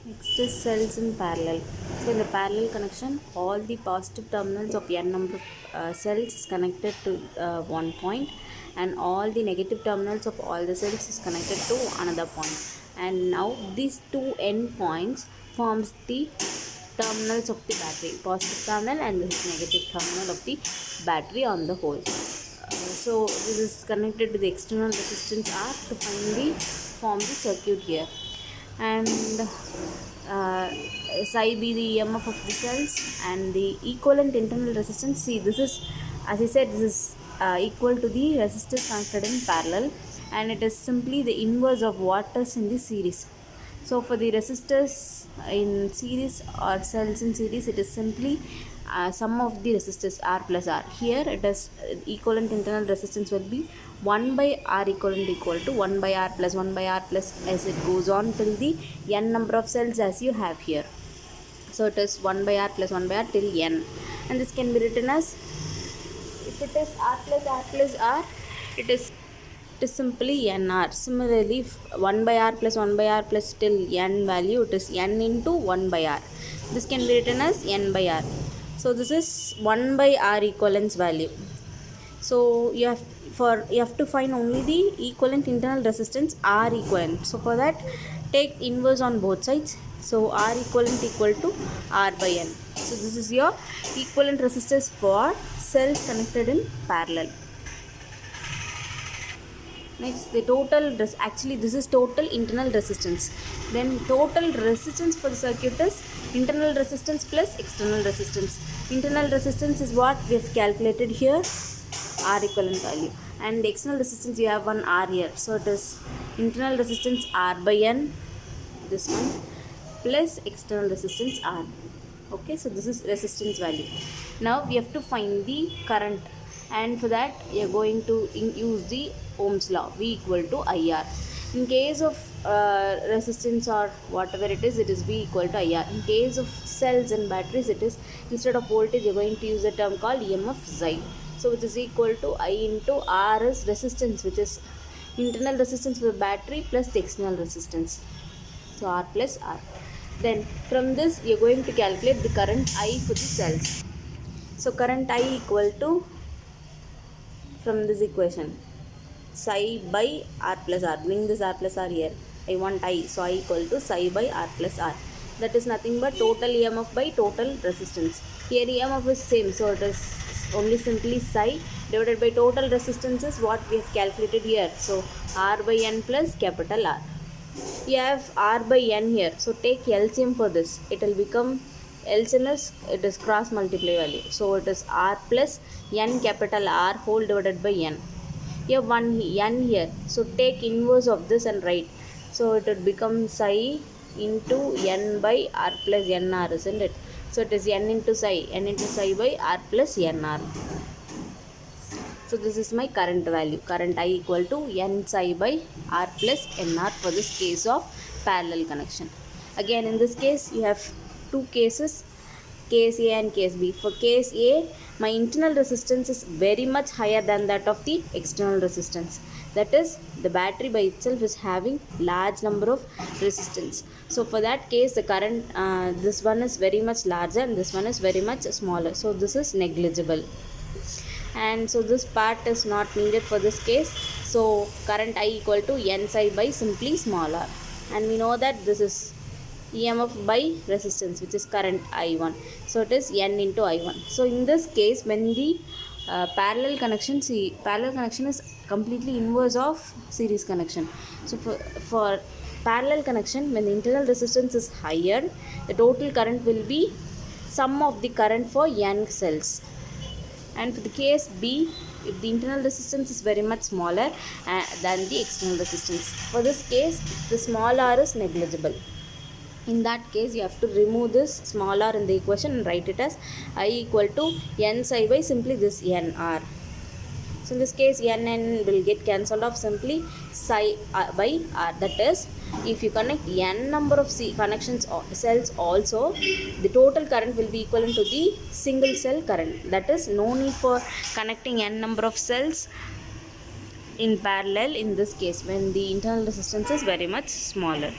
Next is cells in parallel. So in the parallel connection, all the positive terminals of n number of cells is connected to one point, and all the negative terminals of all the cells is connected to another point. And now these two end points forms the terminals of the battery, positive terminal and this negative terminal of the battery on the whole. So this is connected to the external resistance R to finally form the circuit here. And psi be the EMF of the cells, and the equivalent internal resistance. See, this is, as I said, this is equal to the resistors connected in parallel, and it is simply the inverse of what is in the series. So for the resistors in series or cells in series, it is simply sum of the resistors R plus R. Here it is equivalent internal resistance will be 1 by R equal to 1 by R plus 1 by R plus, as it goes on till the n number of cells as you have here. So it is 1 by R plus 1 by R till n, and this can be written as, if it is R plus R, it is simply nr. Similarly, if 1 by R plus 1 by R plus till n value, it is n into 1 by R. This can be written as n by R. So this is 1 by R equivalence value. So you have to find only the equivalent internal resistance R equivalent. So for that, take inverse on both sides. So R equivalent equal to R by N. So this is your equivalent resistance for cells connected in parallel. Next, the total, actually this is total internal resistance. Then total resistance for the circuit is internal resistance plus external resistance. Internal resistance is what we have calculated here, R equivalent value. And the external resistance, you have one R here. So it is internal resistance R by N, this one, plus external resistance R. Okay, so this is resistance value. Now we have to find the current, and for that you are going to use the Ohm's law, V equal to IR. In case of resistance or whatever it is V equal to IR. In case of cells and batteries, it is, instead of voltage, you are going to use a term called EMF psi. So which is equal to I into R is resistance, which is internal resistance for the battery plus the external resistance. So R plus R. Then from this you are going to calculate the current I for the cells. So current I equal to, from this equation, psi by R plus R. Bring this R plus R here. I want I. So I equal to psi by R plus R. That is nothing but total EMF by total resistance. Here EMF is same. So it is only simply psi divided by total resistance is what we have calculated here. So R by N plus capital R. You have R by N here. So take LCM for this. It will become, LCM is, it is cross multiply value. So it is R plus N capital R whole divided by N. You have one N here. So take inverse of this and write. So it would become psi into N by R plus NR, isn't it? So it is N into psi by R plus NR. So this is my current value. Current I equal to N psi by R plus NR for this case of parallel connection. Again, in this case, you have two cases, case A and case B. For case A, my internal resistance is very much higher than that of the external resistance. That is, the battery by itself is having large number of resistance. So for that case, the current, this one is very much larger and this one is very much smaller. So this is negligible. And so this part is not needed for this case. So current I equal to N psi by simply smaller. And we know that this is EMF by resistance, which is current I1. So it is N into I1. So in this case, when the parallel connection, see, parallel connection is completely inverse of series connection. So for parallel connection, when the internal resistance is higher, the total current will be sum of the current for N cells. And for the case B, if the internal resistance is very much smaller than the external resistance, for this case the small r is negligible. In that case, you have to remove this small r in the equation and write it as I equal to N psi by simply this NR. So in this case, N will get cancelled off, simply psi by R. That is, if you connect N number of connections or cells also, the total current will be equivalent to the single cell current. That is, no need for connecting N number of cells in parallel in this case when the internal resistance is very much smaller.